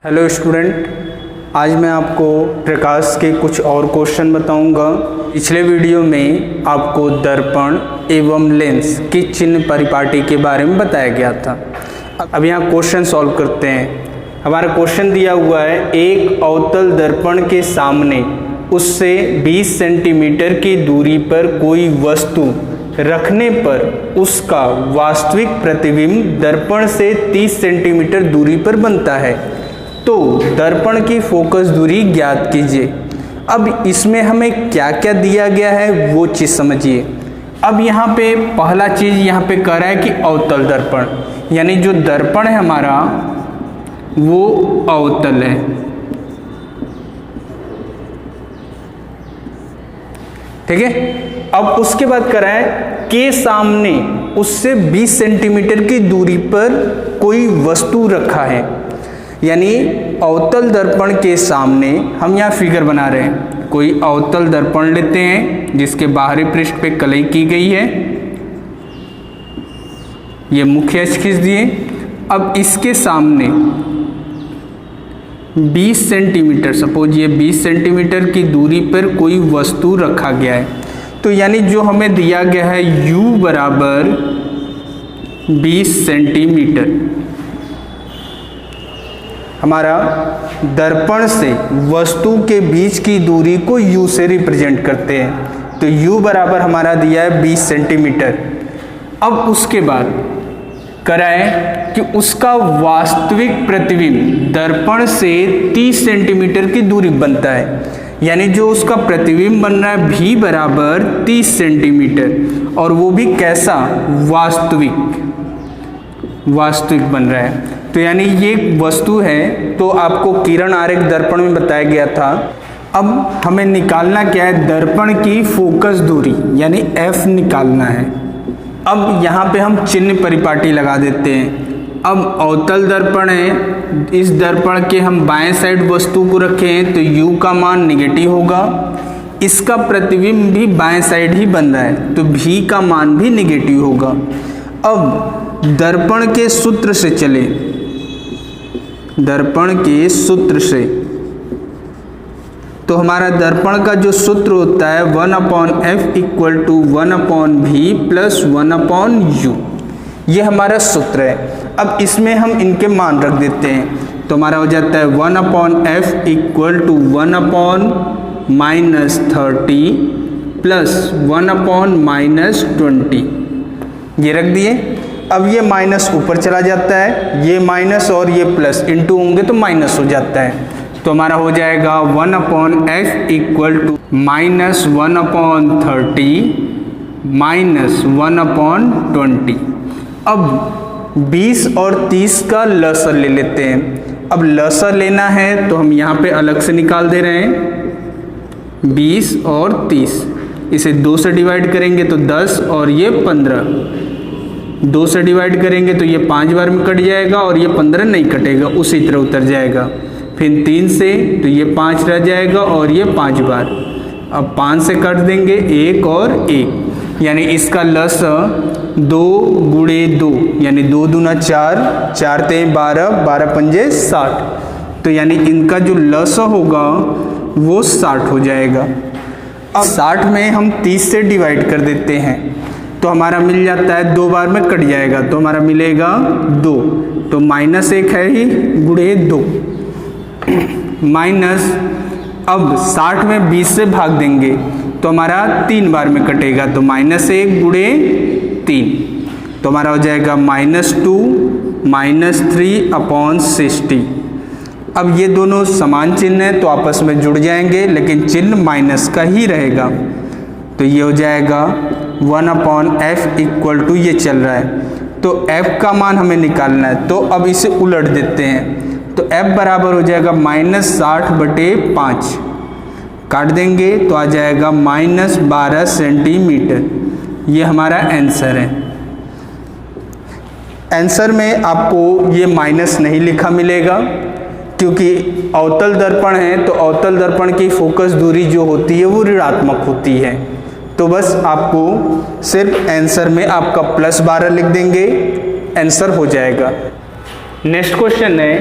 Hello student, आज मैं आपको प्रकाश के कुछ और क्वेश्चन बताऊंगा। पिछले वीडियो में आपको दर्पण एवं लेंस की चिन्ह परिपाटी के बारे में बताया गया था। अब यहाँ क्वेश्चन सॉल्व करते हैं। हमारा क्वेश्चन दिया हुआ है, एक अवतल दर्पण के सामने उससे 20 सेंटीमीटर की दूरी पर कोई वस्तु रखने पर उसका वास्तविक प्रतिबिंब दर्पण से 30 सेंटीमीटर दूरी पर बनता है, तो दर्पण की फोकस दूरी ज्ञात कीजिए। अब इसमें हमें क्या क्या दिया गया है वो चीज़ समझिए। अब यहाँ पे पहला चीज़ यहाँ पे कह रहा है कि अवतल दर्पण, यानी जो दर्पण है हमारा वो अवतल है। ठीक है। अब उसके बाद कह रहा है के सामने उससे 20 सेंटीमीटर की दूरी पर कोई वस्तु रखा है, यानी अवतल दर्पण के सामने हम यहाँ फिगर बना रहे हैं। कोई अवतल दर्पण लेते हैं जिसके बाहरी पृष्ठ पे कलई की गई है, ये मुख्य अक्ष खींच दिए। अब इसके सामने 20 सेंटीमीटर, सपोज ये 20 सेंटीमीटर की दूरी पर कोई वस्तु रखा गया है, तो यानी जो हमें दिया गया है u बराबर 20 सेंटीमीटर, हमारा दर्पण से वस्तु के बीच की दूरी को u से रिप्रेजेंट करते हैं, तो u बराबर हमारा दिया है 20 सेंटीमीटर। अब उसके बाद कराएं कि उसका वास्तविक प्रतिबिंब दर्पण से 30 सेंटीमीटर की दूरी बनता है, यानी जो उसका प्रतिबिंब बन रहा है v बराबर 30 सेंटीमीटर, और वो भी कैसा, वास्तविक बन रहा है। तो यानी ये वस्तु है, तो आपको किरण आरेख दर्पण में बताया गया था। अब हमें निकालना क्या है, दर्पण की फोकस दूरी यानी f निकालना है। अब यहाँ पे हम चिन्ह परिपाटी लगा देते हैं। अब अवतल दर्पण है, इस दर्पण के हम बाएं साइड वस्तु को रखें तो u का मान निगेटिव होगा, इसका प्रतिबिंब भी बाएं साइड ही बन रहा है तो v का मान भी निगेटिव होगा। अब दर्पण के सूत्र से चले, दर्पण के सूत्र से, तो हमारा दर्पण का जो सूत्र होता है 1/f equal to 1/v plus 1/u, ये हमारा सूत्र है। अब इसमें हम इनके मान रख देते हैं, तो हमारा हो जाता है 1/f इक्वल टू 1/-30 प्लस 1/-20, ये रख दिए। अब ये माइनस ऊपर चला जाता है, ये माइनस और ये प्लस इंटू होंगे तो माइनस हो जाता है, तो हमारा हो जाएगा 1/f इक्वल टू -1/30 माइनस 1/20। अब 20 और 30 का लसर ले लेते हैं। अब लसर लेना है तो हम यहाँ पे अलग से निकाल दे रहे हैं, 20 और 30, इसे 2 से डिवाइड करेंगे तो 10 और ये 15, 2 से डिवाइड करेंगे तो ये 5 बार में कट जाएगा और ये 15 नहीं कटेगा, उसी तरह उतर जाएगा। फिर 3 से तो ये 5 रह जाएगा और ये 5 बार। अब 5 से काट देंगे 1 और 1, यानी इसका लस 2 गुणे 2, यानी 2 दूना 4, 4 तें 12, 12 पंजे 60, तो यानी इनका जो लस होगा वो 60 हो जाएगा। अब 60 में हम 30 से डिवाइड कर देते हैं तो हमारा मिल जाता है, 2 बार में कट जाएगा तो हमारा मिलेगा 2, तो -1 है ही गुणे 2 माइनस, अब 60 में 20 से भाग देंगे तो हमारा 3 बार में कटेगा तो -1 गुणे 3, तो हमारा हो जाएगा -2 -3/60। अब ये दोनों समान चिन्ह हैं तो आपस में जुड़ जाएंगे, लेकिन चिन्ह माइनस का ही रहेगा, तो ये हो जाएगा 1/f इक्वल टू, ये चल रहा है तो f का मान हमें निकालना है, तो अब इसे उलट देते हैं, तो f बराबर हो जाएगा -60/5, काट देंगे तो आ जाएगा -12 सेंटीमीटर। ये हमारा आंसर है। आंसर में आपको ये माइनस नहीं लिखा मिलेगा, क्योंकि अवतल दर्पण है तो अवतल दर्पण की फोकस दूरी जो होती है वो ऋणात्मक होती है, तो बस आपको सिर्फ आंसर में आपका +12 लिख देंगे, आंसर हो जाएगा। नेक्स्ट क्वेश्चन है,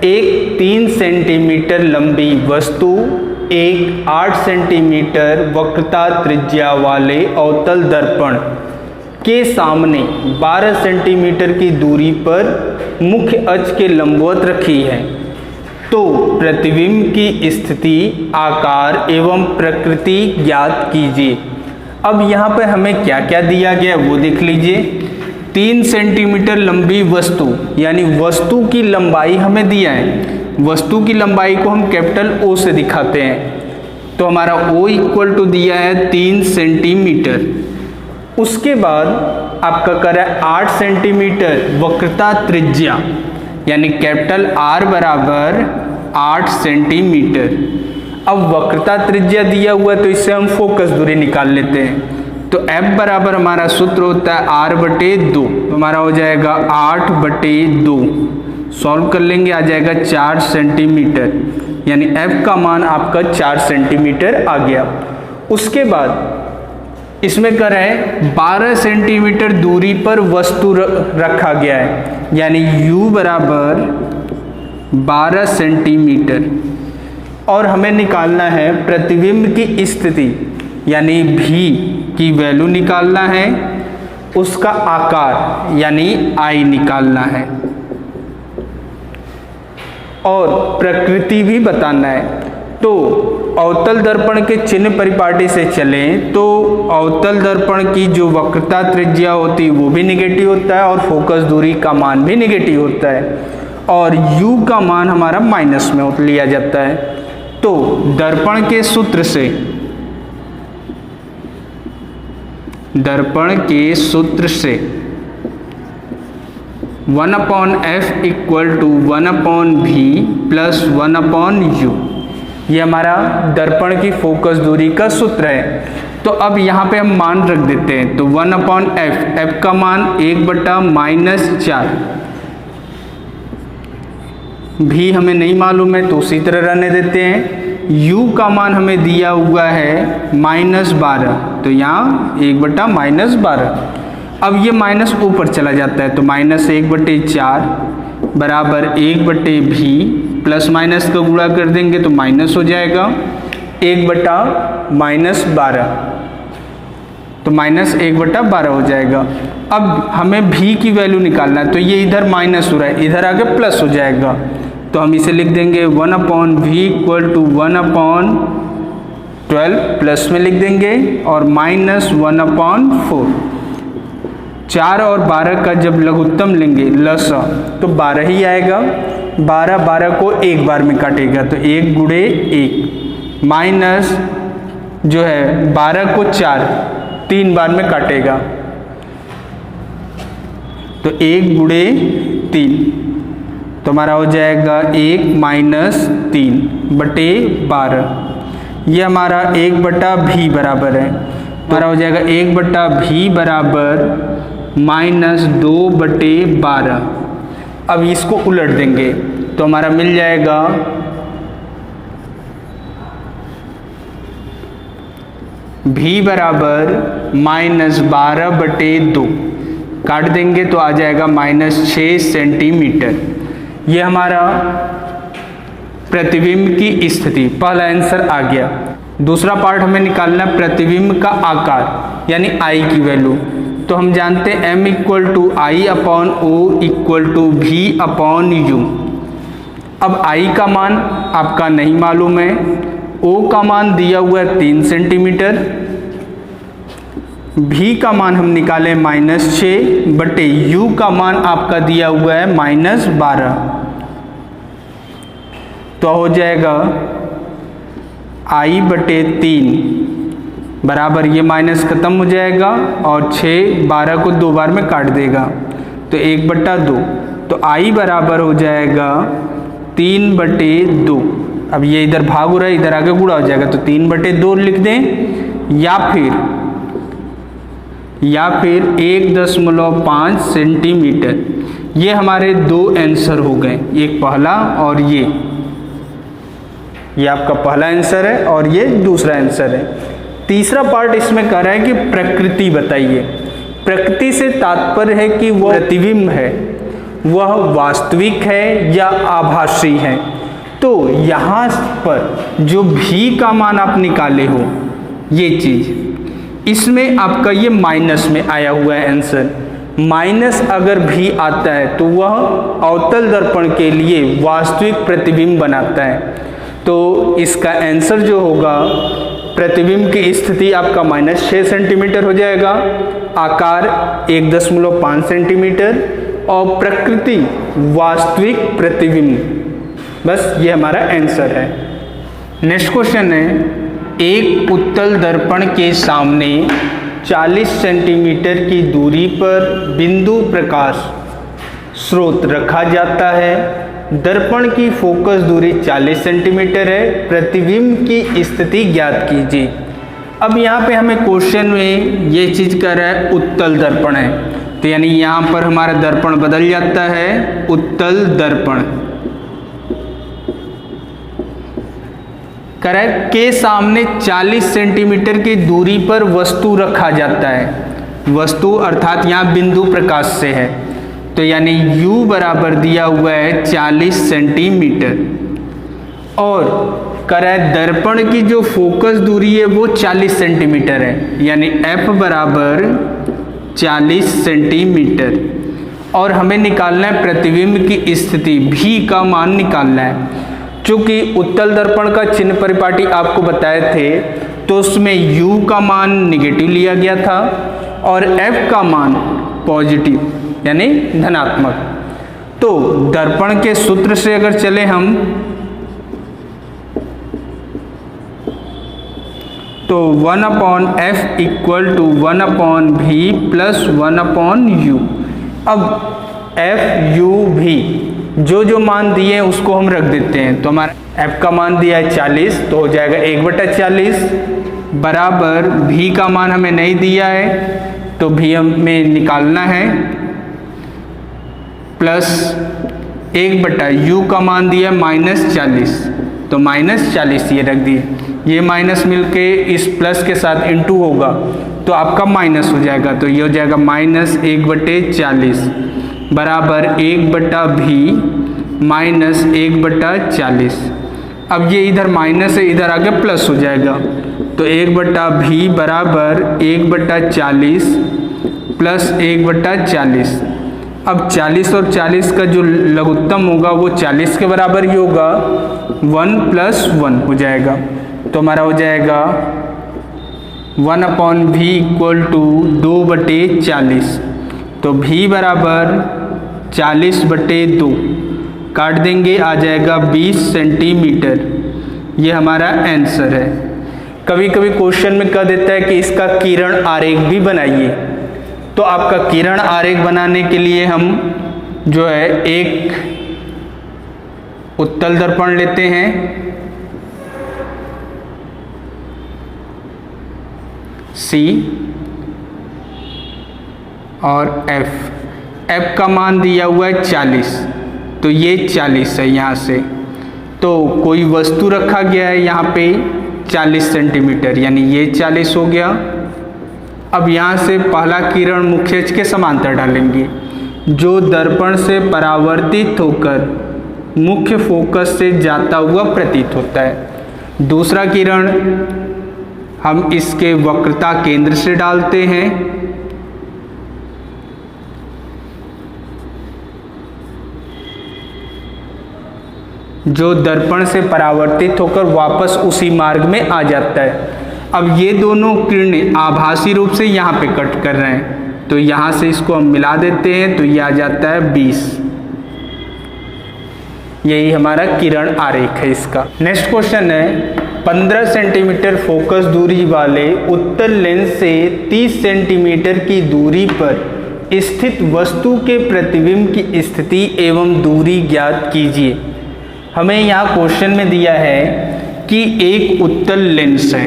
एक 3 सेंटीमीटर लंबी वस्तु एक 8 सेंटीमीटर वक्रता त्रिज्या वाले अवतल दर्पण के सामने 12 सेंटीमीटर की दूरी पर मुख्य अक्ष के लंबवत रखी है, तो प्रतिबिंब की स्थिति, आकार एवं प्रकृति ज्ञात कीजिए। अब यहाँ पर हमें क्या क्या दिया गया वो देख लीजिए। 3 सेंटीमीटर लंबी वस्तु, यानी वस्तु की लंबाई हमें दिया है। वस्तु की लंबाई को हम कैपिटल O से दिखाते हैं, तो हमारा O इक्वल टू दिया है 3 सेंटीमीटर। उसके बाद आपका करा 8 सेंटीमीटर वक्रता त्रिज्या, यानी कैपिटल R बराबर 8 सेंटीमीटर। अब वक्रता त्रिज्या दिया हुआ है तो इससे हम फोकस दूरी निकाल लेते हैं। तो F बराबर हमारा सूत्र होता है R/2, तो हमारा हो जाएगा 8/2। सॉल्व कर लेंगे, आ जाएगा 4 सेंटीमीटर, यानी F का मान आपका 4 सेंटीमीटर आ गया। उसके बाद इसमें कर है 12 सेंटीमीटर दूरी पर वस्तु रखा गया है, यानी U बराबर 12 सेंटीमीटर। और हमें निकालना है प्रतिबिंब की स्थिति, यानी भी की वैल्यू निकालना है, उसका आकार यानी I निकालना है, और प्रकृति भी बताना है। तो अवतल दर्पण के चिन्ह परिपाटी से चलें तो अवतल दर्पण की जो वक्रता त्रिज्या होती है वो भी निगेटिव होता है और फोकस दूरी का मान भी निगेटिव होता है, और U का मान हमारा माइनस में लिया जाता है। तो दर्पण के सूत्र से 1/f equal to 1/v plus 1/u, ये हमारा दर्पण की फोकस दूरी का सूत्र है। तो अब यहाँ पे हम मान रख देते हैं, तो 1/f, f का मान 1/-4, भी हमें नहीं मालूम है तो उसी तरह रहने देते हैं। u का मान हमें दिया हुआ है -12, तो यहाँ 1/-12। अब ये माइनस ऊपर चला जाता है, तो -1/4 बराबर 1/v, प्लस माइनस का गुणा कर देंगे तो माइनस हो जाएगा 1/-12, तो -1/12 हो जाएगा। अब हमें v की वैल्यू निकालना है, तो ये इधर माइनस हो रहा है, इधर आगे प्लस हो जाएगा, तो हम इसे लिख देंगे 1/v इक्वल टू 1/12 प्लस में लिख देंगे और -1/4। 4 और 12 का जब लघुत्तम लेंगे लसा तो 12 ही आएगा। 12 को एक बार में काटेगा तो 1 × 1 माइनस जो है 12 को 4 3 बार में काटेगा तो 1 × 3, तो हमारा हो जाएगा 1 - 3/12। ये हमारा 1/v बराबर है, हमारा हो जाएगा 1/v बराबर -2/12। अब इसको उलट देंगे तो हमारा मिल जाएगा v बराबर -12/2, काट देंगे तो आ जाएगा -6 सेंटीमीटर। ये हमारा प्रतिबिंब की स्थिति, पहला आंसर आ गया। दूसरा पार्ट हमें निकालना है प्रतिबिंब का आकार यानी I की वैल्यू। तो हम जानते हैं m = I/O = v/u। अब I का मान आपका नहीं मालूम है, O का मान दिया हुआ है 3 सेंटीमीटर, v का मान हम निकाले -6/u का मान आपका दिया हुआ है -12, तो हो जाएगा I/3 बराबर ये माइनस खत्म हो जाएगा और 6 12 को 2 बार में काट देगा तो 1/2, तो I बराबर हो जाएगा 3/2। अब ये इधर भाग हो रहा है, इधर आगे गुणा हो जाएगा तो 3/2 लिख दें, या फिर 1.5 सेंटीमीटर। ये हमारे 2 आंसर हो गए, एक पहला और ये आपका पहला आंसर है और ये दूसरा आंसर है। तीसरा पार्ट इसमें कह रहा है कि प्रकृति बताइए। प्रकृति से तात्पर्य है कि वो प्रतिबिंब है वह वास्तविक है या आभासी है। तो यहाँ पर जो भी का मान आप निकाले हो ये चीज़, इसमें आपका ये माइनस में आया हुआ है आंसर। माइनस अगर भी आता है तो वह अवतल दर्पण के लिए वास्तविक प्रतिबिंब बनाता है। तो इसका आंसर जो होगा, प्रतिबिंब की स्थिति आपका -6 सेंटीमीटर हो जाएगा, आकार 1.5 सेंटीमीटर और प्रकृति वास्तविक प्रतिबिंब। बस ये हमारा आंसर है। नेक्स्ट क्वेश्चन है, एक उत्तल दर्पण के सामने 40 सेंटीमीटर की दूरी पर बिंदु प्रकाश स्रोत रखा जाता है। दर्पण की फोकस दूरी 40 सेंटीमीटर है। प्रतिबिंब की स्थिति ज्ञात कीजिए। अब यहाँ पे हमें क्वेश्चन में ये चीज़ कर रहा है उत्तल दर्पण है, तो यानी यहाँ पर हमारा दर्पण बदल जाता है उत्तल दर्पण। करेक्ट, के सामने 40 सेंटीमीटर की दूरी पर वस्तु रखा जाता है। वस्तु अर्थात यहाँ बिंदु प्रकाश से है, तो यानी U बराबर दिया हुआ है 40 सेंटीमीटर। और करेक्ट, दर्पण की जो फोकस दूरी है वो 40 सेंटीमीटर है, यानी F बराबर 40 सेंटीमीटर। और हमें निकालना है प्रतिबिंब की स्थिति, V का मान निकालना है। चूँकि उत्तल दर्पण का चिन्ह परिपाटी आपको बताए थे, तो उसमें U का मान निगेटिव लिया गया था और F का मान पॉजिटिव यानी धनात्मक। तो दर्पण के सूत्र से अगर चले हम, तो 1/f = 1/v + 1/u। अब f u v जो मान दिए हैं उसको हम रख देते हैं। तो हमारा f का मान दिया है 40, तो हो जाएगा 1/40 बराबर v का मान हमें नहीं दिया है, तो v हमें निकालना है, प्लस 1/u का मान दिया -40, तो -40 ये रख दिए। ये माइनस मिलके इस प्लस के साथ इंटू होगा तो आपका माइनस हो जाएगा, तो ये हो जाएगा -1/40 बराबर 1/v -1/40। अब ये इधर माइनस है, इधर आगे प्लस हो जाएगा, तो 1/v बराबर 1/40 प्लस 1/40। अब 40 और 40 का जो लघुत्तम होगा वो 40 के बराबर ही होगा, 1 + 1 हो जाएगा। तो हमारा हो जाएगा 1/v = 2/40। तो v बराबर 40/2 काट देंगे, आ जाएगा 20 सेंटीमीटर। ये हमारा आंसर है। कभी कभी क्वेश्चन में कह देता है कि इसका किरण आरेख भी बनाइए, तो आपका किरण आरेख बनाने के लिए हम जो है एक उत्तल दर्पण लेते हैं, C और F का मान दिया हुआ है 40, तो ये 40 है यहाँ से। तो कोई वस्तु रखा गया है यहाँ पे 40 सेंटीमीटर, यानी ये 40 हो गया। अब यहाँ से पहला किरण मुख्य अक्ष के समांतर डालेंगे, जो दर्पण से परावर्तित होकर मुख्य फोकस से जाता हुआ प्रतीत होता है। दूसरा किरण हम इसके वक्रता केंद्र से डालते हैं, जो दर्पण से परावर्तित होकर वापस उसी मार्ग में आ जाता है। अब ये दोनों किरणें आभासी रूप से यहाँ पे कट कर रहे हैं, तो यहाँ से इसको हम मिला देते हैं, तो ये आ जाता है 20। यही हमारा किरण आरेख है इसका। नेक्स्ट क्वेश्चन है, 15 सेंटीमीटर फोकस दूरी वाले उत्तल लेंस से 30 सेंटीमीटर की दूरी पर स्थित वस्तु के प्रतिबिंब की स्थिति एवं दूरी ज्ञात कीजिए। हमें यहाँ क्वेश्चन में दिया है कि एक उत्तल लेंस है,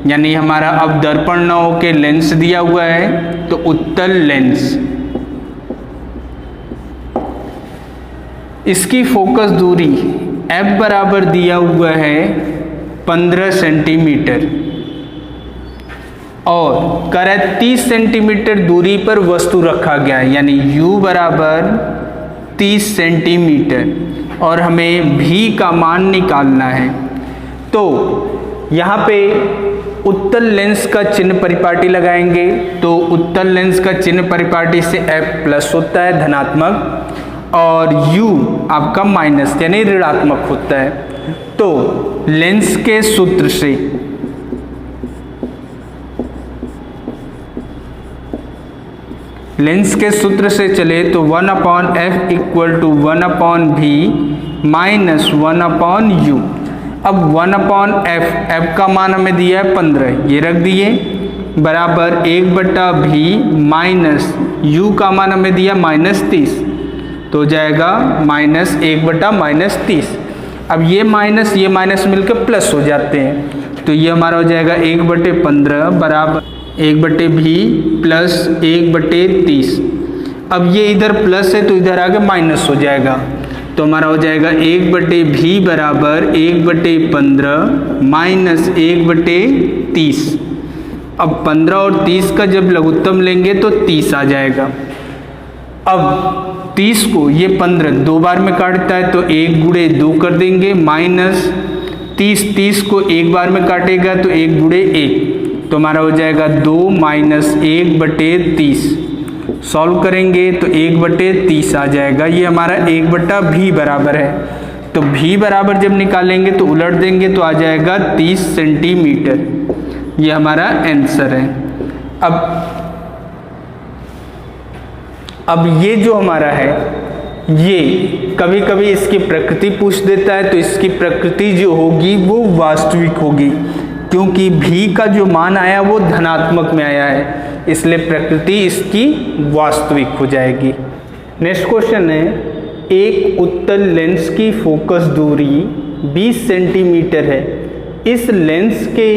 यानी हमारा अब दर्पण न हो के लेंस दिया हुआ है, तो उत्तल लेंस, इसकी फोकस दूरी f बराबर दिया हुआ है 15 सेंटीमीटर और करें 30 सेंटीमीटर दूरी पर वस्तु रखा गया है, यानी u बराबर 30 सेंटीमीटर और हमें भी का मान निकालना है। तो यहाँ पे उत्तल लेंस का चिन्ह परिपाटी लगाएंगे। तो उत्तल लेंस का चिन्ह परिपाटी से F प्लस होता है धनात्मक और U आपका माइनस यानी ऋणात्मक होता है। तो लेंस के सूत्र से चले तो 1/f equal to 1/v minus 1/u। अब 1/f, f का मान हमें दिया है 15, ये रख दिए, बराबर 1/v माइनस u का मान हमें दिया -30, तो हो जाएगा -1/-30। अब ये माइनस मिलकर प्लस हो जाते हैं, तो ये हमारा हो जाएगा 1/15 बराबर 1/v प्लस 1/30। अब ये इधर प्लस है तो इधर आगे माइनस हो जाएगा, तो हमारा हो जाएगा 1/v बराबर 1/15 माइनस 1/30। अब 15 और 30 का जब लघुत्तम लेंगे तो 30 आ जाएगा। अब 30 को ये 15 दो बार में काटता है तो 1 गुणे 2 कर देंगे, माइनस 30 को एक बार में काटेगा तो 1 गुणे 1, तो हमारा हो जाएगा 2 माइनस 1/30। सॉल्व करेंगे तो 1/30 आ जाएगा, ये हमारा 1/v बराबर है। तो v बराबर जब निकालेंगे तो उलट देंगे तो आ जाएगा 30 सेंटीमीटर, ये हमारा आंसर है। अब ये जो हमारा है, ये कभी कभी इसकी प्रकृति पूछ देता है, तो इसकी प्रकृति जो होगी वो वास्तविक होगी, क्योंकि v का जो मान आया वो धनात्मक में आया है, इसलिए प्रकृति इसकी वास्तविक हो जाएगी। नेक्स्ट क्वेश्चन है, एक उत्तल लेंस की फोकस दूरी 20 सेंटीमीटर है। इस लेंस के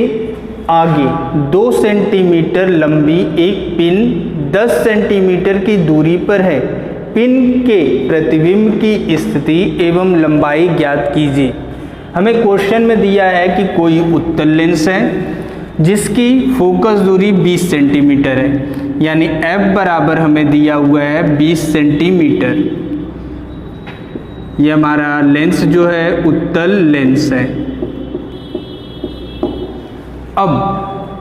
आगे 2 सेंटीमीटर लंबी एक पिन 10 सेंटीमीटर की दूरी पर है। पिन के प्रतिबिंब की स्थिति एवं लंबाई ज्ञात कीजिए। हमें क्वेश्चन में दिया है कि कोई उत्तल लेंस है जिसकी फोकस दूरी 20 सेंटीमीटर है, यानी f बराबर हमें दिया हुआ है 20 सेंटीमीटर। ये हमारा लेंस जो है उत्तल लेंस है। अब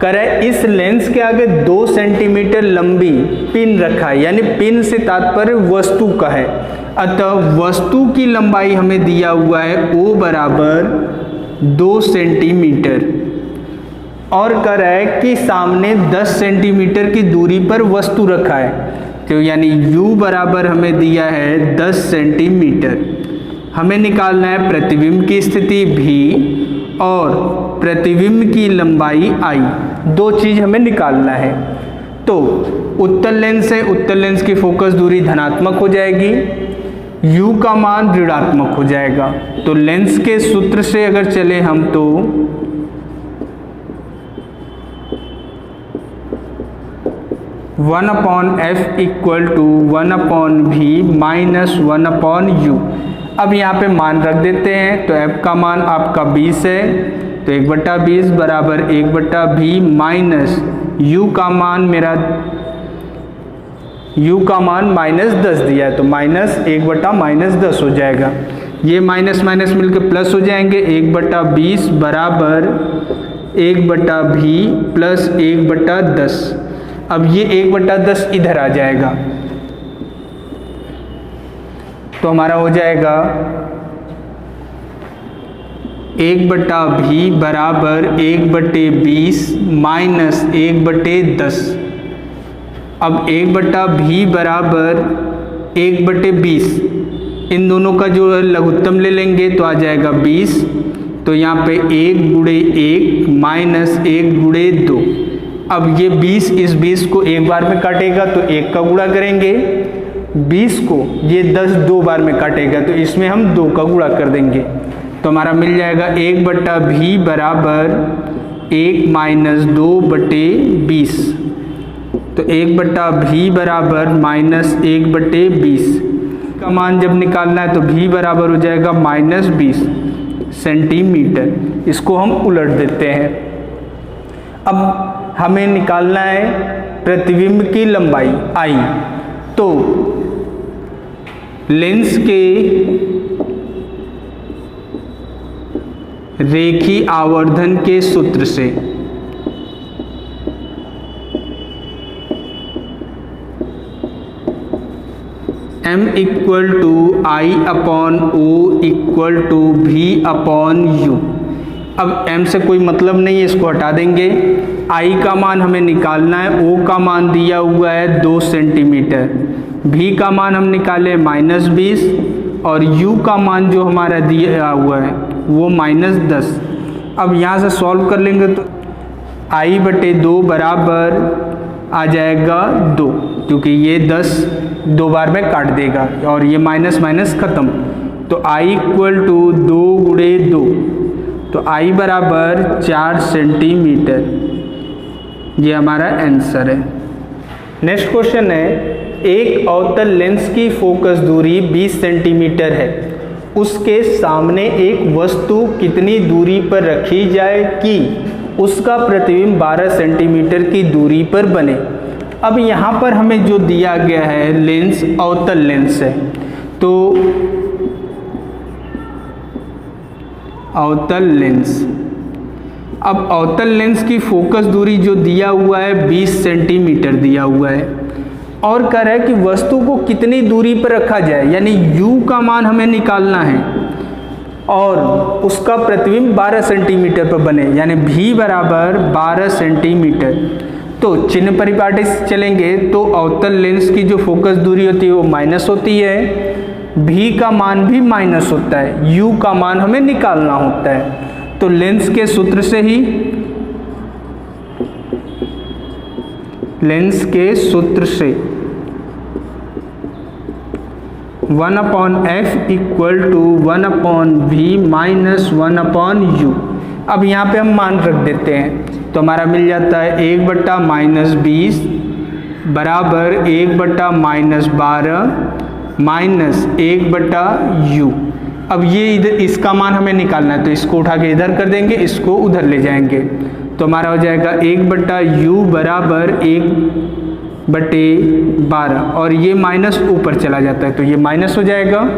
करें, इस लेंस के आगे 2 सेंटीमीटर लंबी पिन रखा है, यानी पिन से तात्पर्य वस्तु का है। अतः वस्तु की लंबाई हमें दिया हुआ है O बराबर 2 सेंटीमीटर, और कह रहा है कि सामने 10 सेंटीमीटर की दूरी पर वस्तु रखा है, तो यानी U बराबर हमें दिया है 10 सेंटीमीटर। हमें निकालना है प्रतिबिंब की स्थिति V और प्रतिबिंब की लंबाई I, दो चीज़ हमें निकालना है। तो उत्तल लेंस है, उत्तल लेंस की फोकस दूरी धनात्मक हो जाएगी, U का मान ऋणात्मक हो जाएगा। तो लेंस के सूत्र से अगर चले हम तो 1/f equal to 1/v minus 1/u। अब यहाँ पे मान रख देते हैं, तो f का मान आपका 20 है, तो 1/20 बराबर 1/v माइनस u का मान मेरा -10 दिया है, तो -1/-10 हो जाएगा। ये माइनस माइनस मिलकर प्लस हो जाएंगे, 1/20 बराबर 1/v प्लस 1/10। अब ये 1/10 इधर आ जाएगा, तो हमारा हो जाएगा 1/v बराबर 1/20 माइनस 1/10। अब 1/v बराबर 1/20, इन दोनों का जो लघुत्तम ले लेंगे तो आ जाएगा 20, तो यहाँ पे 1 गुणे 1 माइनस 1 गुणे 2। अब ये 20 इस 20 को एक बार में काटेगा तो 1 का गुणा करेंगे, 20 को ये 10 दो बार में काटेगा तो इसमें हम 2 का गुणा कर देंगे, तो हमारा मिल जाएगा 1/v बराबर 1 माइनस 2/20। तो 1/v बराबर माइनस 1/20 का मान जब निकालना है तो v बराबर हो जाएगा -20 सेंटीमीटर। इसको हम उलट देते हैं। अब हमें निकालना है प्रतिबिंब की लंबाई I। तो लेंस के रेखीय आवर्धन के सूत्र से m equal to I upon O equal to V upon U. अब m से कोई मतलब नहीं है, इसको हटा देंगे। i का मान हमें निकालना है, o का मान दिया हुआ है 2 सेंटीमीटर, v का मान हम निकाले -20 और u का मान जो हमारा दिया हुआ है वो -10। अब यहाँ से सॉल्व कर लेंगे तो i/2 बराबर आ जाएगा 2, क्योंकि ये 10 2 बार में काट देगा और ये माइनस माइनस ख़त्म। तो i इक्वल टू 2 गुणे 2, तो i बराबर 4 सेंटीमीटर। ये हमारा आंसर है। नेक्स्ट क्वेश्चन है, एक अवतल लेंस की फोकस दूरी 20 सेंटीमीटर है, उसके सामने एक वस्तु कितनी दूरी पर रखी जाए कि उसका प्रतिबिंब 12 सेंटीमीटर की दूरी पर बने। अब यहाँ पर हमें जो दिया गया है लेंस अवतल लेंस है, तो अवतल लेंस, अब अवतल लेंस की फोकस दूरी जो दिया हुआ है 20 सेंटीमीटर दिया हुआ है और कह रहा है कि वस्तु को कितनी दूरी पर रखा जाए, यानी u का मान हमें निकालना है और उसका प्रतिबिंब 12 सेंटीमीटर पर बने, यानी v बराबर 12 सेंटीमीटर। तो चिन्ह परिपाटी से चलेंगे तो अवतल लेंस की जो फोकस दूरी होती है वो माइनस होती है, v का मान भी माइनस होता है, u का मान हमें निकालना होता है। तो लेंस के सूत्र से ही, लेंस के सूत्र से 1/f equal to 1/v minus 1/u। अब यहाँ पे हम मान रख देते हैं तो हमारा मिल जाता है 1/-20 बराबर 1/-12 माइनस 1/u। अब ये इधर इसका मान हमें निकालना है तो इसको उठा के इधर कर देंगे, इसको उधर ले जाएंगे तो हमारा हो जाएगा 1/u बराबर 1/12 और ये माइनस ऊपर चला जाता है तो ये माइनस हो जाएगा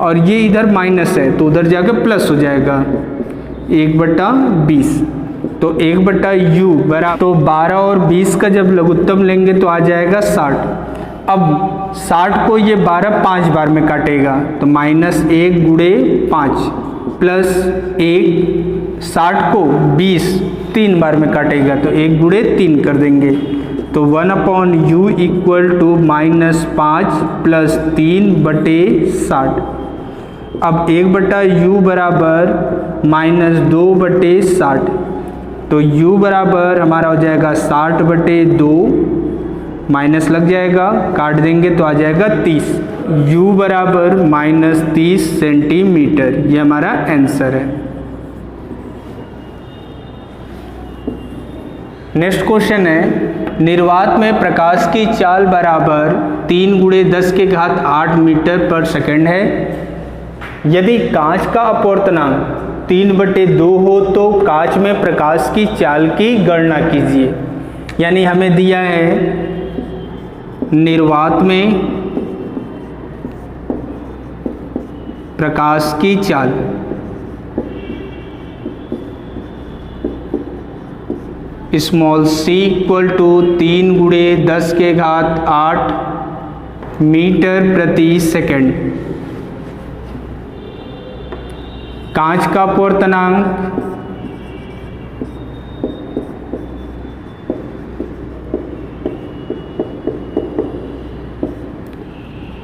और ये इधर माइनस है तो उधर जाकर प्लस हो जाएगा 1/20। तो 1/u बराबर, तो 12 और 20 का जब लघुत्तम लेंगे तो आ जाएगा 60। अब 60 को ये 12 5 बार में काटेगा तो -1 गुणे 5 प्लस 1, 60 को 20 3 बार में काटेगा तो 1 गुणे 3 कर देंगे तो 1/u इक्वल टू -5 प्लस 3/60। अब 1/u बराबर -2/60 तो u बराबर हमारा हो जाएगा 60/2, माइनस लग जाएगा, काट देंगे तो आ जाएगा 30। u बराबर -30 सेंटीमीटर, ये हमारा आंसर है। नेक्स्ट क्वेश्चन है, निर्वात में प्रकाश की चाल बराबर 3 × 10⁸ मीटर पर सेकंड है। यदि कांच का अपवर्तनांक 3/2 हो तो कांच में प्रकाश की चाल की गणना कीजिए। यानी हमें दिया है निर्वात में प्रकाश की चाल small c equal to 3 × 10⁸ metre प्रति सेकंड। कांच का अपवर्तनांक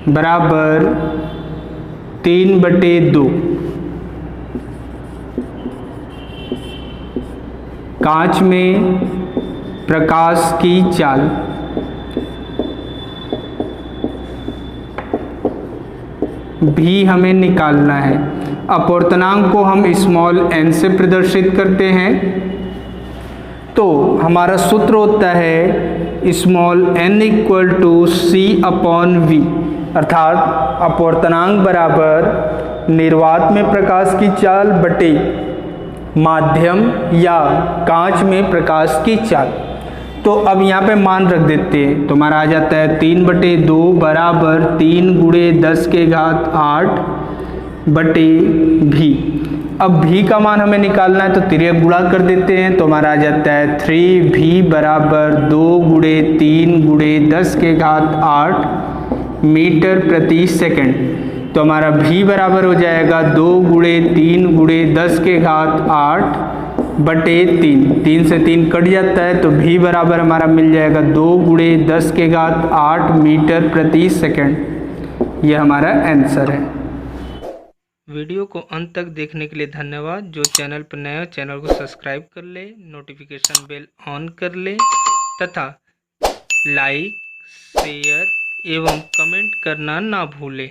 बराबर 3/2। कांच में प्रकाश की चाल भी हमें निकालना है। अपवर्तनांक को हम स्मॉल n से प्रदर्शित करते हैं तो हमारा सूत्र होता है small n equal to c/v, अर्थात अपवर्तनांक बराबर निर्वात में प्रकाश की चाल बटे माध्यम या कांच में प्रकाश की चाल। तो अब यहाँ पे मान रख देते हैं, तो हमारा आ जाता है 3/2 बराबर 3 × 10 के घात 8 बटे भी। अब भी का मान हमें निकालना है तो तिर्यक गुणा कर देते हैं, तो हमारा आ जाता है 3v बराबर 2 × 3 × 10 के घात 8 मीटर प्रति सेकंड। तो हमारा v बराबर हो जाएगा 2 × 3 × 10 के घात 8 बटे 3। 3 से 3 कट जाता है तो v बराबर हमारा मिल जाएगा 2 × 10 के घात 8 मीटर प्रति सेकंड। यह हमारा आंसर है। वीडियो को अंत तक देखने के लिए धन्यवाद। जो चैनल पर नया हो चैनल को सब्सक्राइब कर ले, नोटिफिकेशन बेल ऑन कर ले तथा लाइक, शेयर एवं कमेंट करना ना भूले।